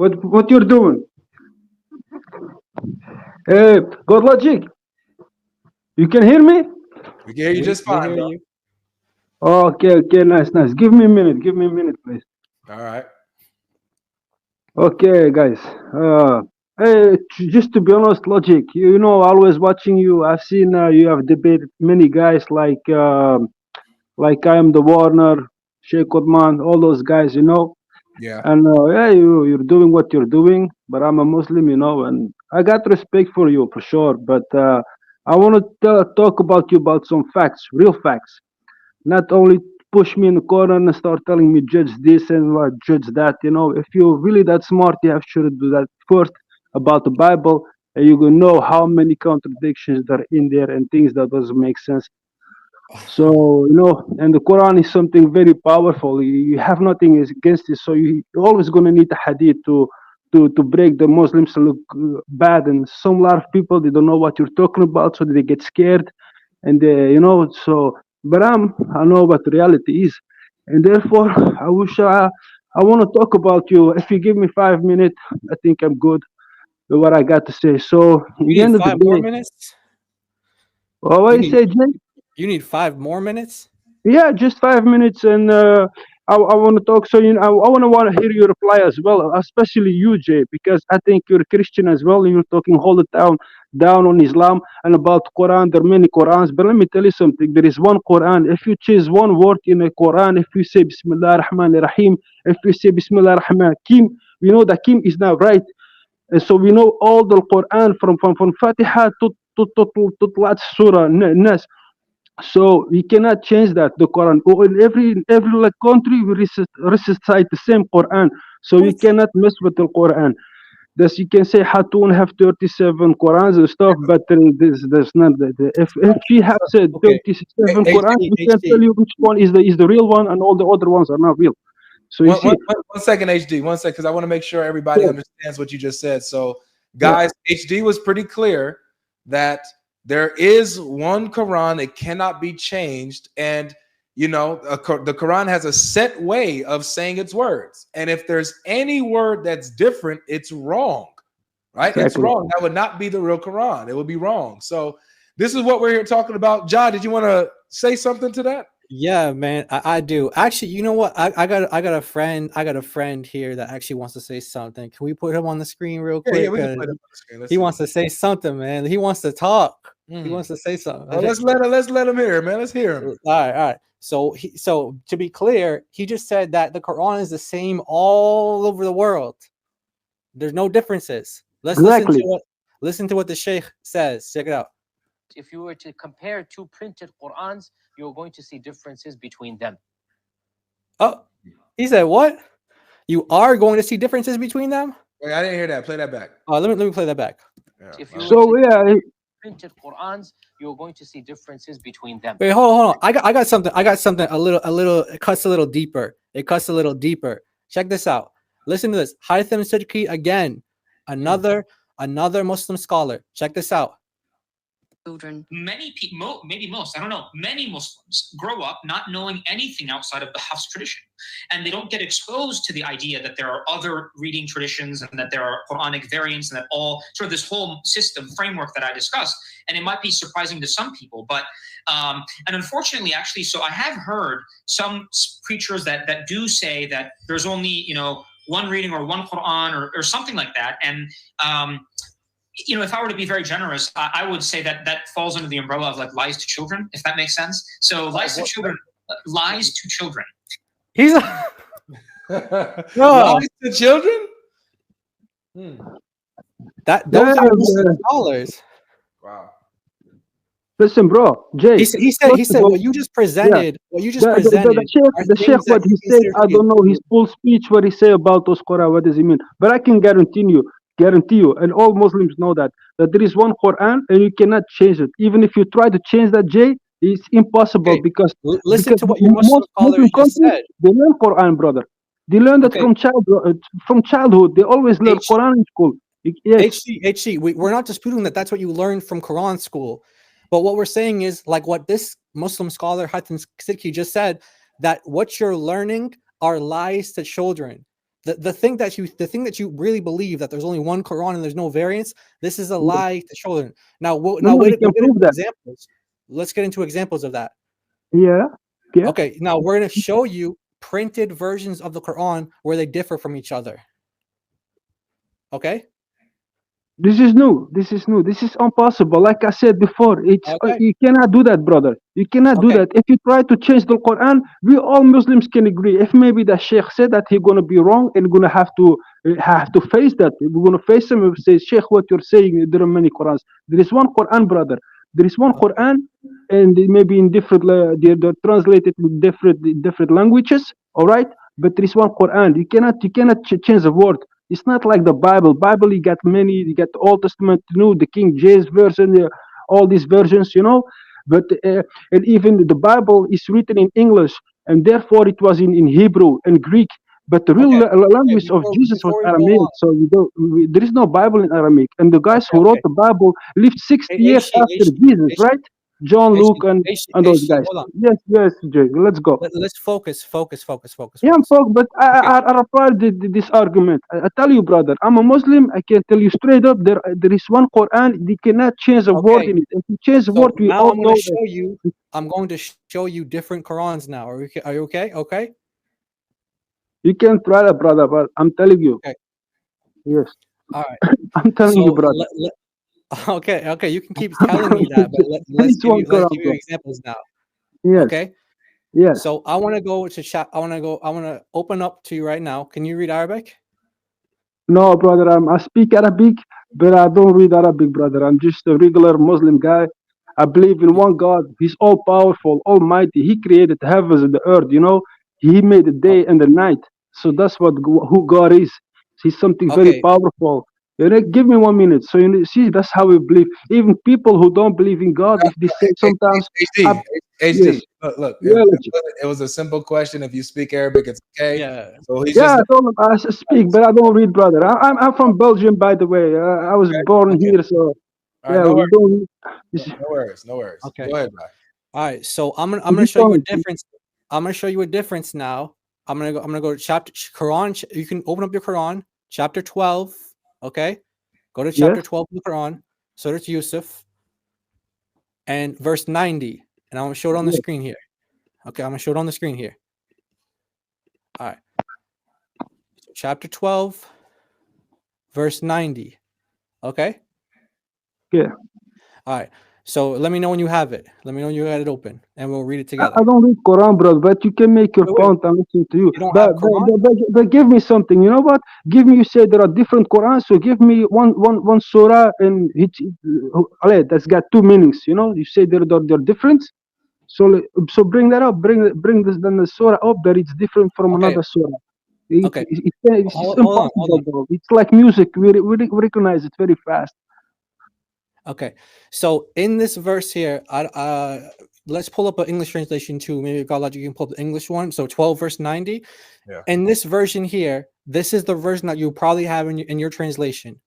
What you're doing? Hey, GodLogic, you can hear me? We can hear you just We fine, hear bro. you. Okay, okay, nice. Give me a minute. Give me a minute, please. All right. Okay, guys. Hey, just to be honest, Logic, you know, always watching you. I've seen you have debated many guys like I am the Warner, Sheikh Odman, all those guys, you know. Yeah. And yeah, you're doing what you're doing, but I'm a Muslim, you know, and I got respect for you for sure. But I want to talk about you about some facts, real facts. Not only push me in the corner and start telling me judge this and judge that. You know, if you're really that smart, you have should do that first about the Bible, and you will know how many contradictions there are in there and things that doesn't make sense. So you know, and the Quran is something very powerful. You have nothing against it, so you're always gonna need a hadith to break the Muslims to look bad. And some lot of people they don't know what you're talking about, so they get scared, and they, you know. So, but I know what reality is, and therefore I wish I want to talk about you. If you give me 5 minutes, I think I'm good with what I got to say. So, in You the need end of the 5 more day, minutes. what You you need say, Jay? you need 5 more minutes. Yeah, just 5 minutes, and I want to talk. So you know, I want to hear your reply as well, especially you, Jay, because I think you're a Christian as well, and you're talking all the time down on Islam and about Quran. There are many Qurans, but let me tell you something. There is one Quran. If you choose one word in a Quran, if you say Bismillah Rahman Rahim, if you say Bismillah Rahman Kim, we know that Kim is not right, and so we know all the Quran from Fatiha to last Surah Nas. So we cannot change that the Quran. In every like country we recite the same Quran. So you What? cannot mess with the Quran. Thus you can say Hatun have 37 Qurans and stuff, but there's not if she have said Okay. 37 Qurans, HD, we can tell HD. you which one is the real one and all the other ones are not real. So you see, 1 second, HD. 1 second, because I want to make sure everybody yeah, understands what you just said. So, yeah, guys, HD was pretty clear that there is one Quran, it cannot be changed. And, you know, the Quran has a set way of saying its words. And if there's any word that's different, it's wrong, right? It's exactly. wrong. That would not be the real Quran. It would be wrong. So, this is what we're here talking about. John, did you want to say something to that? Yeah, man, I do. Actually, you know what? I got a friend here that actually wants to say something. Can we put him on the screen real Yeah, yeah, quick? we can 'Cause play that on the screen. Let's he see. wants to say something, man. He wants to talk. He Mm. wants to say something. Well, let's let him hear, it, man. Let's hear him. All right. So to be clear, he just said that the Quran is the same all over the world. There's no differences. Let's Exactly. listen to what the Sheikh says. Check it out. If you were to compare two printed Qurans, you're going to see differences between them. Oh, he said what? You are going to see differences between them? Wait, I didn't hear that. Play that back. Let me play that back. Yeah, If you were So to yeah, printed Qurans, you're going to see differences between them. Wait, hold on. I got something. I got something a little. It cuts a little deeper. It cuts a little deeper. Check this out. Listen to this. Haytham Siddiqui again. Another Muslim scholar. Check this out. Children. Many people, maybe most, I don't know, many Muslims grow up not knowing anything outside of the Hafs tradition. And they don't get exposed to the idea that there are other reading traditions and that there are Quranic variants and that all sort of this whole system framework that I discussed. And it might be surprising to some people, but and unfortunately, actually, so I have heard some preachers that do say that there's only, one reading or one Quran or something like that. And if I were to be very generous, I would say that falls under the umbrella of like lies to children, if that makes sense. So lies to children. He's no. Lies to children? Those are Muslim scholars. Wow. listen, bro, Jay. He First said of all, what you just yeah. presented. What you just The presented are the sheikh things that what he he said, considers I to be don't know his approved. full speech what he say about those Quran, what does he mean? But I can guarantee you, and all Muslims know that there is one Quran and you cannot change it. Even if you try to change that, Jay, it's impossible Okay, because listen to what your Muslim most scholars Muslim just countries said. they learn Quran, brother. They learn that Okay, from childhood. They always learn H Quran in school. Yes, HC, we're not disputing that that's what you learned from Quran school. But what we're saying is, like what this Muslim scholar Hatem Siddiqui just said, that what you're learning are lies to children. the thing that you really believe that there's only one Quran and there's no variants. This is a Yeah. lie to children. Now, No, no, we we'll can get prove into that. examples. Let's get into examples of that. Yeah. Yeah. Okay, now we're going to show you printed versions of the Quran where they differ from each other. Okay. This is new. This is new. This is impossible. Like I said before, Okay. you cannot do that, brother. You cannot do Okay. that. If you try to change the Quran, we all Muslims can agree. If maybe the Sheikh said that he's gonna be wrong and gonna have to face that. We're gonna face him and say, Sheikh, what you're saying, there are many Qurans. There is one Quran, brother. There is one Quran, and maybe in different they're translated in different languages. All right, but there is one Quran. You cannot change the word. It's not like the Bible. Bible, you got many. You got the Old Testament, New, the King James version, all these versions, But and even the Bible is written in English, and therefore it was in Hebrew and Greek. But the real Okay. Okay. language of Jesus was Before we go Aramaic. on. So there is no Bible in Aramaic. And the guys Okay. who wrote Okay. the Bible lived 60 years Aishi, after Aishi, Jesus, Aishi, right? John, Luke, Aishi, and those Aishi. guys. Hold on. Yes, yes, Jay. Let's go. Let's focus. Yeah, folk, but Okay. I refer this argument. I tell you, brother, I'm a Muslim. I can tell you straight up, there is one Quran. They cannot change a word Okay. in it. If you change the So word, we now all I'm going know to that. show you. I'm going to show you different Qurans now. Are you okay? Okay. You can try that, brother, but I'm telling you. Okay. Yes, All right. I'm telling So you, brother. okay. Okay. You can keep telling me that, but There is one let's Quran, give you bro. examples now. Yes, Okay. yes. So I want to go to chat. I want to open up to you right now. Can you read Arabic? No, brother, I speak Arabic, but I don't read Arabic, brother. I'm just a regular Muslim guy. I believe in one God. He's all powerful, almighty. He created the heavens and the earth, He made the Oh, day and the night. So that's who God is. He's something very okay. powerful. Give me 1 minute. So see, that's how we believe. Even people who don't believe in God, if they say sometimes, I, yes, HD. Look. yeah, It was a simple question. If you speak Arabic, it's okay. Yeah. So he's yeah, just I told him I speak, but I don't read, brother. I'm from Belgium, by the way. I was born okay. here, so All right, yeah, no we worries. don't. No worries. Okay. Go ahead, bro. All right. So I'm You gonna show tell you a me. difference. I'm gonna show you a difference now. I'm gonna go to chapter Quran. You can open up your Quran, chapter 12. Okay. Go to chapter Yes. 12 of the Quran, Surah Yusuf, and verse 90. And I'm gonna show it on the Yes. screen here. Okay, I'm gonna show it on the screen here. All right. So chapter 12, verse 90. Okay. Yeah. All right. So let me know when you have it. Let me know when you got it open, and we'll read it I together. don't read Quran, brother, but you can make your Wait. point. I'm listening to you. You don't have Quran? But give me something. You know what? Give me. You say there are different Qurans, so give me one surah and that's got two meanings. You say they're different. So bring that up. Bring this then the surah up that it's different from Okay. another surah. Okay. It's Hold on. impossible, bro. It's like music. We recognize it very fast. Okay. So in this verse here, let's pull up an English translation too. Maybe GodLogic, you can pull up the English one. So 12 verse 90. Yeah. In this version here, this is the version that you probably have in your translation.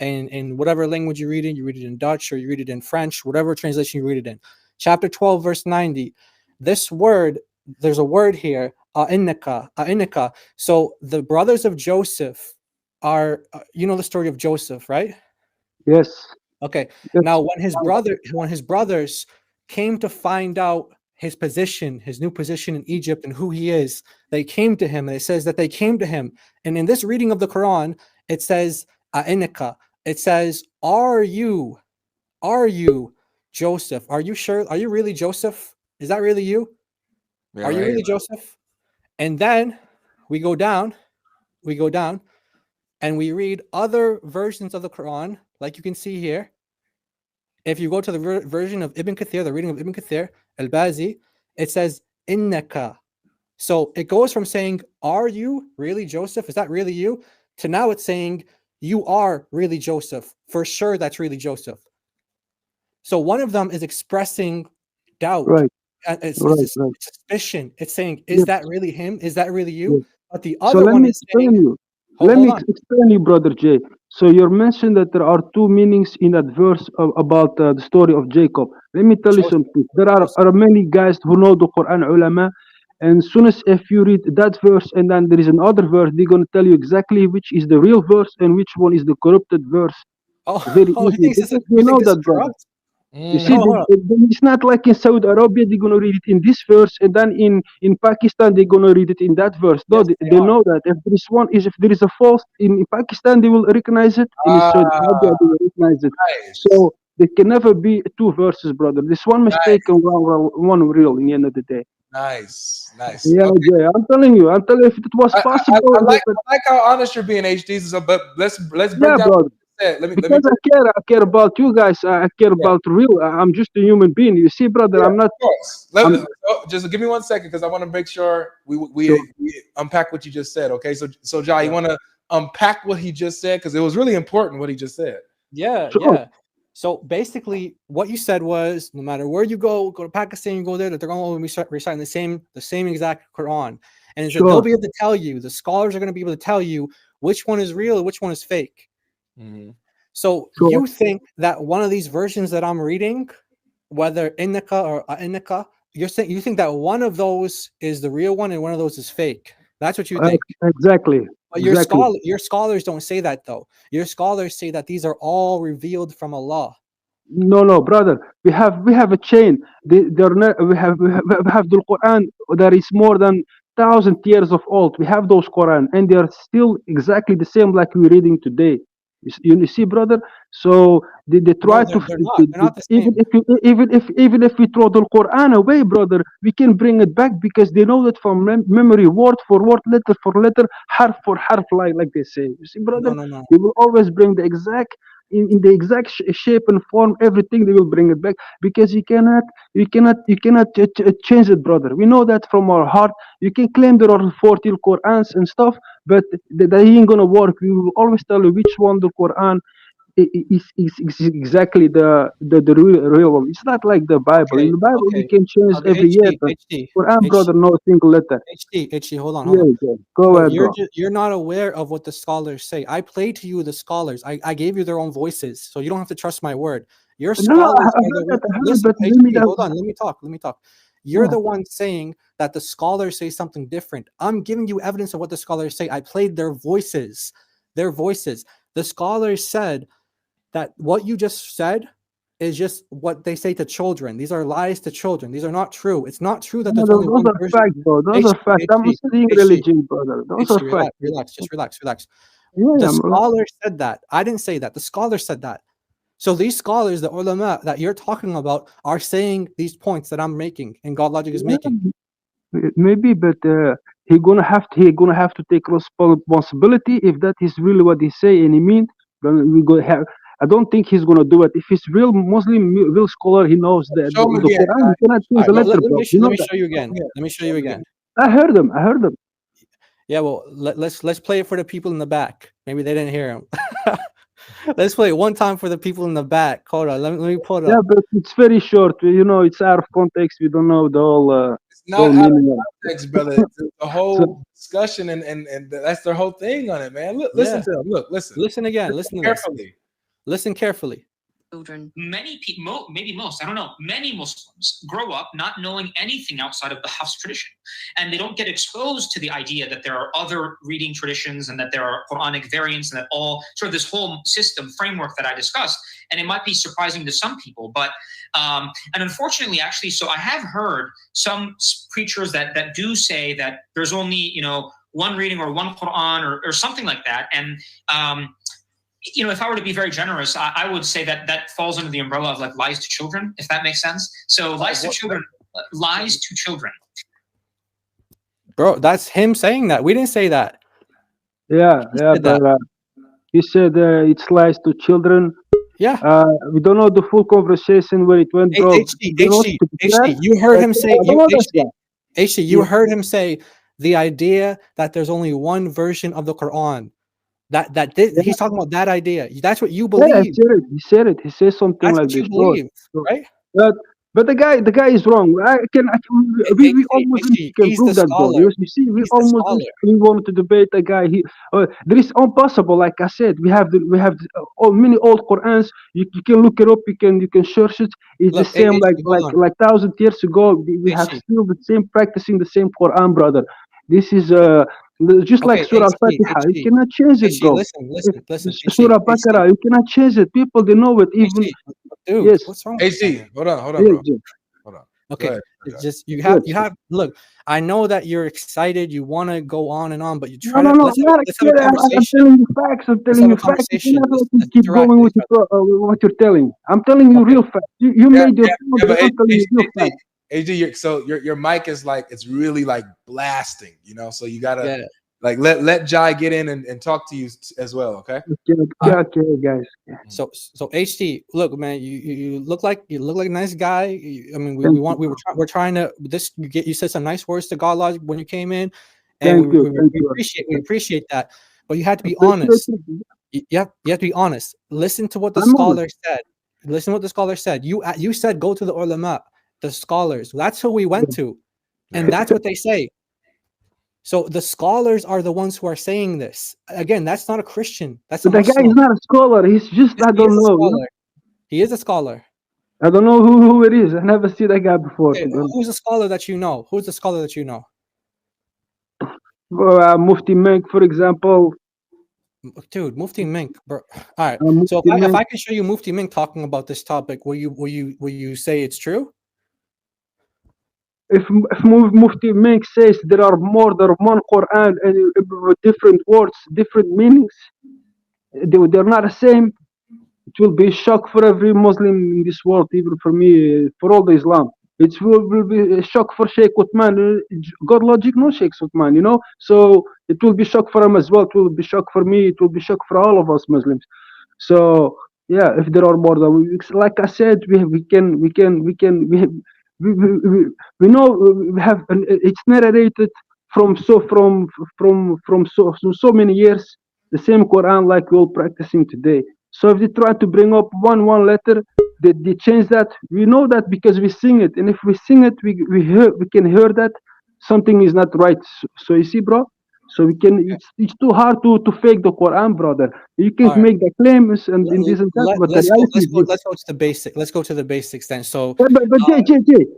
And in whatever language you read it in Dutch or you read it in French, whatever translation you read it in. Chapter 12, verse 90. This word, there's a word here, a'inika. So the brothers of Joseph are, you know the story of Joseph, right? Yes. Okay. Yes. Now, when his brothers came to find out his position, his new position in Egypt, and who he is, they came to him. And it says that they came to him. And in this reading of the Quran, it says a'inika. It says, Are you Joseph? Are you sure? Are you really Joseph? Is that really you? Yeah, Are you right really here. Joseph? And then we go down, and we read other versions of the Quran, like you can see here. If you go to the version of Ibn Kathir, the reading of Ibn Kathir, Al-Bazi, it says, Innaka. So it goes from saying, Are you really Joseph? Is that really you? To now it's saying, You are really Joseph. For sure, that's really Joseph. So one of them is expressing doubt. Right. It's Right. suspicion. It's saying, Is Yes. that really him? Is that really you? Yes. But the So other let one me is explain saying, you. Let Hold me on. explain you, brother Jay. So you mentioned that there are two meanings in that verse about the story of Jacob. Let me tell you Joseph. something. There are many guys who know the Quran ulama, And as soon as if you read that verse and then there is another verse, they're gonna tell you exactly which is the real verse and which one is the corrupted verse. Oh, Very oh, easy because they you think know this is that, brother. corrupt? You Mm. see, No, hold on. it's not like in Saudi Arabia they're gonna read it in this verse, and then in Pakistan they're gonna read it in that verse. No, Yes, they they are. know that if there is a false in Pakistan, they will recognize it. In Saudi Arabia, Ah, they will recognize it. nice, So there can never be two verses, brother. There's one mistake nice, and one real. In the end of the day. nice, nice. Yeah, Okay, Jay, I'm telling you, if it was possible, I like how honest you're being, HD. So, but let's break yeah, down what brother. you said. Let me Because I care about you guys. I care yeah, about real. I'm just a human being. You see, brother, yeah, I'm not. of course. I'm Just give me 1 second because I want to make sure sure. we unpack what you just said. Okay, so Jai, you Yeah. want to unpack what he just said because it was really important what he just said. Yeah, Sure. yeah. So basically, what you said was, no matter where you go to Pakistan, you go there, that they're going to be reciting the same exact Quran, and it's that they'll Sure. be able to tell you. The scholars are going to be able to tell you which one is real and which one is fake. Mhm. So Sure. you think that one of these versions that I'm reading, whether Innika or Innika, you think that one of those is the real one and one of those is fake. That's what you think. Exactly. But Exactly. your scholars don't say that though. Your scholars say that these are all revealed from Allah. No, no, brother. We have a chain. They're not, we have the Quran that is more than 1,000 years of old. We have those Quran, and they are still exactly the same like we're reading today. You see, brother. So they try No, to they're not. They're not the even same. if even if we throw the Quran away, brother, we can bring it back because they know that from memory, word for word, letter for letter, harf for harf, like they say. You see, No, brother, no, no. they will always bring the exact in the exact shape and form, everything they will bring it back because you cannot change it, brother. We know that from our heart. You can claim there are 14 Qurans and stuff, but that ain't gonna work. We will always tell you which one the Quran is exactly the real one. It's not like the Bible. In Okay, the Bible we okay. can change Okay, every year, HD, but HD, Quran, HD, brother, no single letter. HD. Hold on, hold Yeah, on. yeah. Go But ahead, bro. you're not aware of what the scholars say. I played to you the scholars. I gave you their own voices, so you don't have to trust my word. Your No, no, scholars I are the heard one. that, I heard, Listen, but let me HD, that. hold on. Let me talk. You're Yeah. the one saying that the scholars say something different. I'm giving you evidence of what the scholars say. I played their voices. Their voices. The scholars said that what you just said is just what they say to children. These are lies to children. These are not true. It's not true that No, there's only those one are version. facts, bro. Those are facts. I'm not HD, studying religion, brother. Those are facts. relax, just relax. Yeah, The I'm like, scholar said that. I didn't say that. The scholar said that. So these scholars, the ulama that you're talking about, are saying these points that I'm making and God Logic is making. yeah, maybe, but he gonna have to take responsibility if that is really what he say and he mean. Then we go have. I don't think he's gonna do it. If he's real Muslim, real scholar, he knows that Show him the again, Quran. Jai. You cannot All change right, the letter, bro. You let know me that. show you Show again. him again. Let me show Show you him again. again. I heard him. I heard him. Yeah, well, let's play it for the people in the back. Maybe they didn't hear him. Let's play it one time for the people in the back. Hold on, let me pull it Yeah, up. but it's very short. It's out of context. We don't know It's the whole not out of meaning of it. context, brother. It's the So whole discussion, and that's their whole thing on it, man. Look, listen Yeah, to them. Look, listen. listen again. Listen Listen to this. carefully. Listen carefully. Children. Many people, maybe most, I don't know, many Muslims grow up not knowing anything outside of the Hafs tradition. And they don't get exposed to the idea that there are other reading traditions and that there are Quranic variants and that all sort of this whole system framework that I discussed. And it might be surprising to some people, but and unfortunately, actually, so I have heard some preachers that do say that there's only, one reading or one Quran or something like that. And if I were to be very generous, I would say that falls under the umbrella of like lies to children, if that makes sense. So lies to children, lies to children. Bro, that's him saying that. We didn't say that. yeah, He yeah, said but that. he said it's lies to children. Yeah. We don't know the full conversation where it went, bro. HD, You know, to be fair, You heard but him say I don't you know that guy. HD, you Yeah, heard him say the idea that there's only one version of the Quran. yeah, He's talking about that idea. That's what you yeah. He believe. said it. He said it. He said something That's like what this, you bro. believe, So, right? but But the guy is wrong. We all Muslims can He's the prove that, bro. scholar. You see, we He's the all Muslims. scholar. We want to debate a guy. There is impossible. Like I said, many old Qurans. You can look it up. You can search it. It's the Look, same hold on. like 1,000 years ago. We have Ishi. still the same practicing the same Quran, brother. This is just like Okay, Surah Al-Fatiha. You Ishi. cannot change it, Ishi, bro. listen. Surah Ishi. Baqarah, you cannot change it. People they know it. Even Ishi. Dude, yes, what's wrong with you? AC, hold on, yes, bro. yes, Hold on. Go Okay, ahead. it's just yes. you have look. I know that you're excited. You want to go on and on, but you No, try no, to no. I'm not let's have a excited. I'm conversation. telling you facts. I'm Let's telling have you a facts. You conversation. cannot let me Let's keep interact going with with each other. what you're telling. I'm telling you Okay. real facts. You Yeah, made your yeah, point, yeah, but but I'm telling you real AD, facts. your mic is like it's really like blasting, so you gotta Yeah. like let Jai get in and talk to you as well, okay? Okay, All right. okay, guys. So HT, look, man, you look like a nice guy. I mean, Thank you, we're trying to this. You said some nice words to GodLogic when you came in, and thank you, thank we you. appreciate that. But you had to be Appreciate honest. it. You have to be honest. Listen to what the I'm honest. scholar said. Listen to what the scholar said. You said go to the ulama, the scholars. That's who we went to, and that's what they say. So the scholars are the ones who are saying this. Again, that's not a Christian. That's a But the guy is Muslim. not a scholar. He's just Yes, I he is don't a know. scholar. He is a scholar. I don't know who it is. I never see that guy before. Okay, To be honest. who's a scholar that you know? Who's the scholar that you know? Mufti Menk, for example. Dude, Mufti Mink, bro. All right. So Mufti if Menk. I can show you Mufti Mink talking about this topic, will you say it's true? If Mufti Menk says there are more than one Quran and with different words, different meanings, they're not the same. It will be a shock for every Muslim in this world, even for me, for all the Islam. Will be a shock for Sheikh Uthman. GodLogic, no Sheikh Uthman. So it will be shock for him as well. It will be shock for me. It will be shock for all of us Muslims. So yeah, if there are more than like I said, we know we have it's narrated from so many years the same Quran like we're all practicing today. So if they try to bring up one letter, they change that. We know that because we sing it, and if we sing it, we can hear that something is not right. So you see, bro. So we can. It's too hard to fake the Quran, brother. You can All right. make the claims and in this and that, but the reality is this. Let's go to the basic. Let's go to the basics then. So But Jay,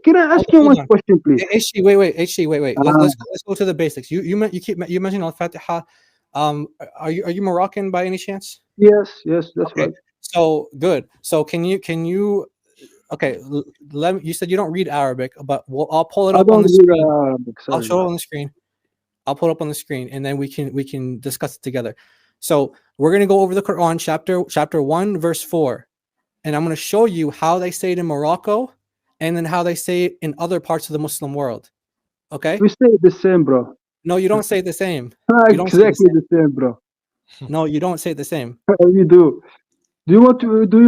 can I ask you hold one on. question, please? HG, wait. Uh, Let's go to the basics. You mentioned Al-Fatiha. Are you Moroccan by any chance? yes, that's Okay. right. So good. So can you okay, you said you don't read Arabic, but I'll pull it I up on don't the read screen. Arabic. I'll Sorry, show bro. it on the screen. I'll put it up on the screen, and then we can discuss it together. So we're gonna go over the Quran chapter 1 verse 4, and I'm gonna show you how they say it in Morocco, and then how they say it in other parts of the Muslim world. Okay? We say the same, bro. No, you don't say it the same. You don't say the Exactly same. the same, bro. No, you don't say it the same. We do. Do you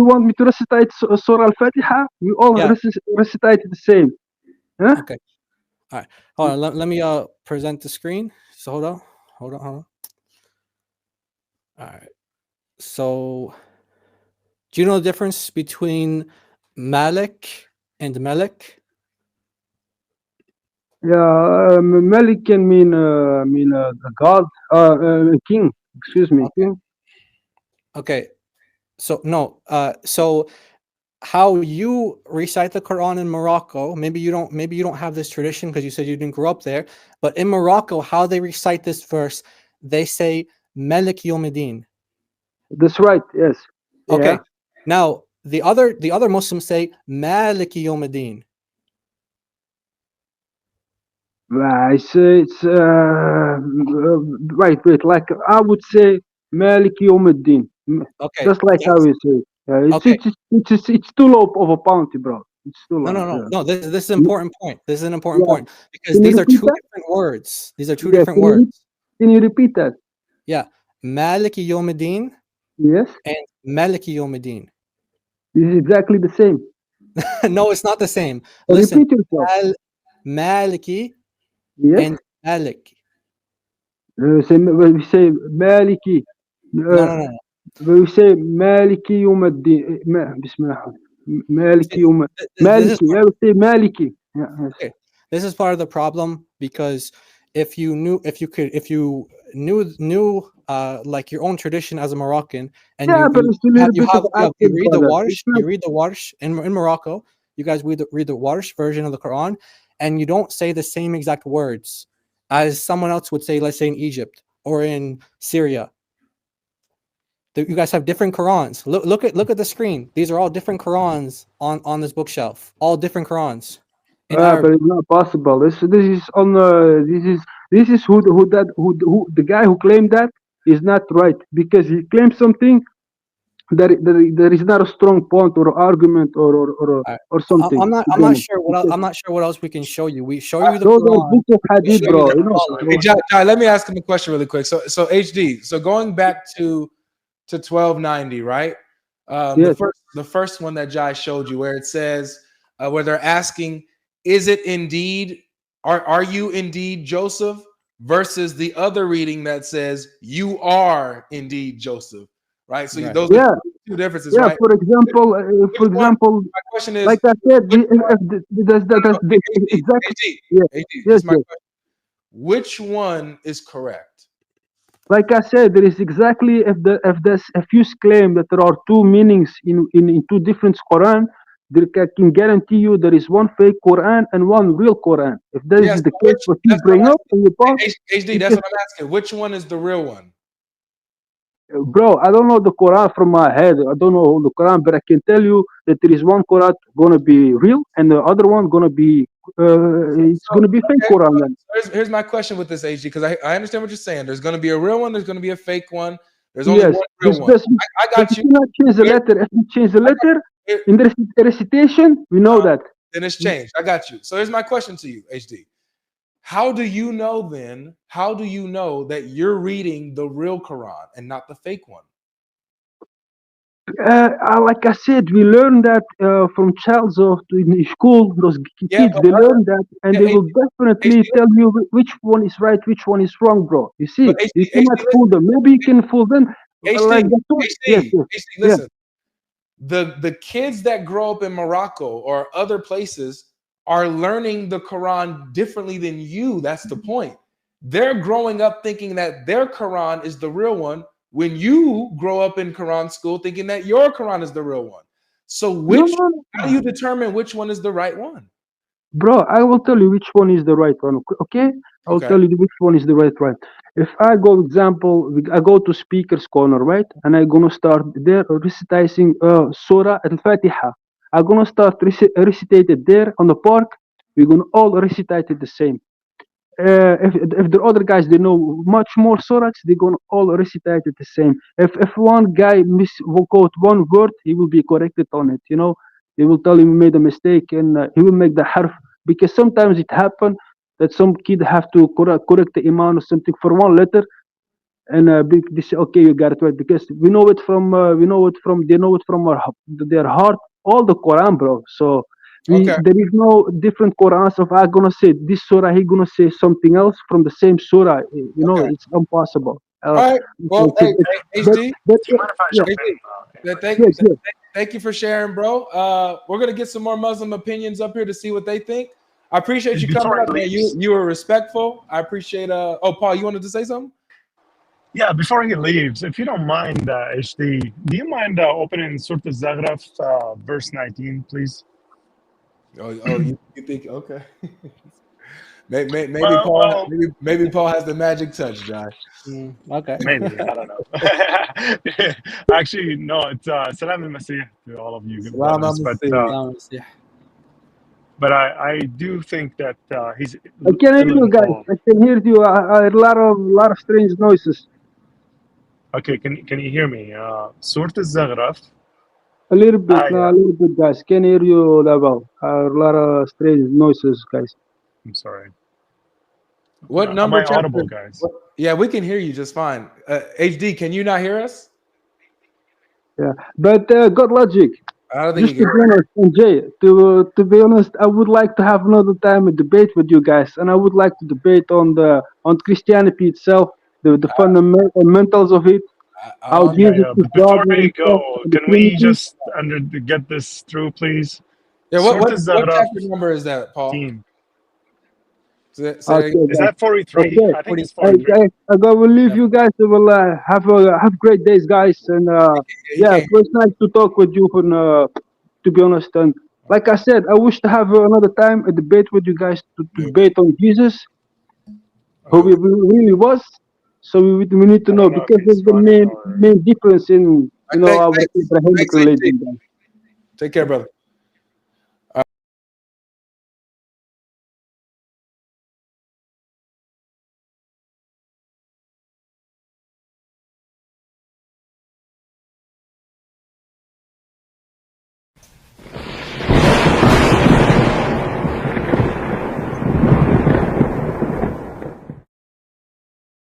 want me to recite Surah Al-Fatiha? We all Yeah. recite the same. Huh? Okay. All right. Hold on. Let me present the screen. So hold on. All right. So do you know the difference between Malik and Malik? Yeah, Malik can mean God, king. Excuse me, Okay. king. Okay. So no. So how you recite the Quran in Morocco? Maybe you don't have this tradition because you said you didn't grow up there. But in Morocco, how they recite this verse, they say Malik Yomidin. That's right. Yes. Yeah. Okay. Now the other Muslims say Maliki Yomidin. Right. Like I would say, Malik Yawmuddin. Okay. Just like how That's you say. It's okay. it's it's it's it's too low of a bounty, bro. It's too No, low. no, no, Yeah. no. This is an important point. This is an important Yeah. point because Can you these are repeat two that? different words. These are two Yeah. different words. Can you repeat that? Yeah. Maliki Yomidin Yes. and Maliki Yomidin. This is exactly the same. No, it's not the same. Listen, Repeat yourself. Maliki Yes. and Malik. We say Maliki. No, no, no, no. We say Maliki Yawmuddin. Bismillah. Maliki, This is Maliki. I would say Maliki. Yeah, yes. okay. This is part of the problem because if you knew like your own tradition as a Moroccan, and Yeah, but it's a little bit of you accent, read the brother. It's Warsh, like, you read the Warsh in Morocco. You guys read the Warsh version of the Quran, and you don't say the same exact words as someone else would say. Let's say in Egypt or in Syria. You guys have different Qurans. Look at the screen. These are all different Qurans on this bookshelf. All different Qurans in but Arabic. it's not possible. This is on this is who the guy who claimed that is not right because he claimed something that is not a strong point or argument I, or something. I'm not sure what else we can show you. We show you the Those are Quran. books of We hadith, show you bro. the You know, scholar. Hey, Jai, let me ask him a question really quick. So HD. So going back to 1290, right? yes. The first one that Jai showed you, where it says where they're asking, is it indeed are you indeed Joseph? Versus the other reading that says you are indeed Joseph, right? So Right. those Yeah, are two differences, yeah. right? For example, Which one? My question is, like I said, which one? that's the AD, exactly. Yeah. AD, this Yes, is my yes. question. Which one is correct? Like I said, there is exactly if you claim that there are two meanings in two different Quran, I can guarantee you there is one fake Quran and one real Quran. If that Yes, is the case, what you that's what bring I'm up in your asking. post, HD, that's because what I'm asking. Which one is the real one? bro, I don't know the Quran from my head. I don't know the Quran, but I can tell you that there is one Quran gonna be real and the other one gonna be it's So, gonna be fake okay, Quran. Then. here's my question with this, HD, because I understand what you're saying. There's going to be a real one. There's going to be a fake one. There's only Yes, one real one. I but got you you. cannot change the Here, letter. If you change the I got letter you. Here, in the recitation, we know that. then it's changed. I got you. So here's my question to you, HD. How do you know then? How do you know that you're reading the real Quran and not the fake one? Like I said, we learn that from childs of in school. Those Yeah, kids they learn that, and yeah, they will definitely HD, tell you which one is right, which one is wrong, bro. You see, but you HD, cannot fool them. Maybe you can fool them, like HD, that. Yes, yes, yeah. listen. The kids that grow up in Morocco or other places are learning the Quran differently than you. That's the point. They're growing up thinking that their Quran is the real one when you grow up in Quran school thinking that your Quran is the real one. So No, no, how no. do you determine which one is the right one? Bro, I will tell you which one is the right one. Okay, I will Okay. tell you which one is the right one. If I go, example, I go to speaker's corner, right, and I'm gonna start there reciting Surah Al-Fatiha. I'm gonna start recite it there on the park. We're gonna all recite it the same. If the other guys they know much more surahs, they're gonna all recite it the same. If one guy will quote one word, he will be corrected on it. You know, he will tell him he made a mistake and he will make the harf because sometimes it happen that some kid have to correct the imam or something for one letter and they say okay you got it right because we know it from they know it from their heart all the Quran, bro. So we Okay. there is no different Qurans of I gonna say this surah he gonna say something else from the same surah. You know Okay. it's impossible. All right. Well, hey, But, HD, but Do you mind if I yeah, jump in? yeah, yes, yes. thank you for sharing, bro. We're gonna get some more Muslim opinions up here to see what they think. I appreciate you coming Before up, he man. leaves, You were respectful. I appreciate. Oh, Paul, you wanted to say something? yeah, before he leaves, if you don't mind, HD, do you mind opening Surah Al-Zaghraf, verse 19, please? Oh, you think okay? Maybe Well, Paul. well, Maybe Paul has the magic touch, Josh. Okay. maybe, I don't know. Actually, no, it's Salam al-Masih to all of you good Salam brothers. alaikum. But I do think that he's I can hear you guys. ill-informed. I can hear you. A lot of strange noises. Okay, can you hear me? Surah Al-Zaghraf, A little bit, no, a ayah. little bit, guys. Can hear you level. A lot of strange noises, guys. I'm sorry. What Am number I chapter? audible, guys? Yeah, we can hear you just fine. HD, can you not hear us? Yeah, but GodLogic. I don't think he Just to can. be honest, and Jay, to be honest, I would like to have another time a debate with you guys, and I would like to debate on Christianity itself, the fundamentals of it, how don't- Jesus Yeah, is but God before and we stuff, go, the can we Trinity. just get this through, please? yeah. Sort What this out chapter number is that, Paul? team. Say Okay, Is guys. that 43? Okay. I think it's I, 43. I gotta leave Yeah. you guys. Well, have great days, guys. And he yeah, can't. it was nice to talk with you. To be honest, and like I said, I wish to have another time a debate with you guys to debate on Jesus, who he really was. So we need to I know don't know if because he's there's the running or. main difference in Thanks, our thanks, Abrahamic thanks, AT. religion. Take care, brother.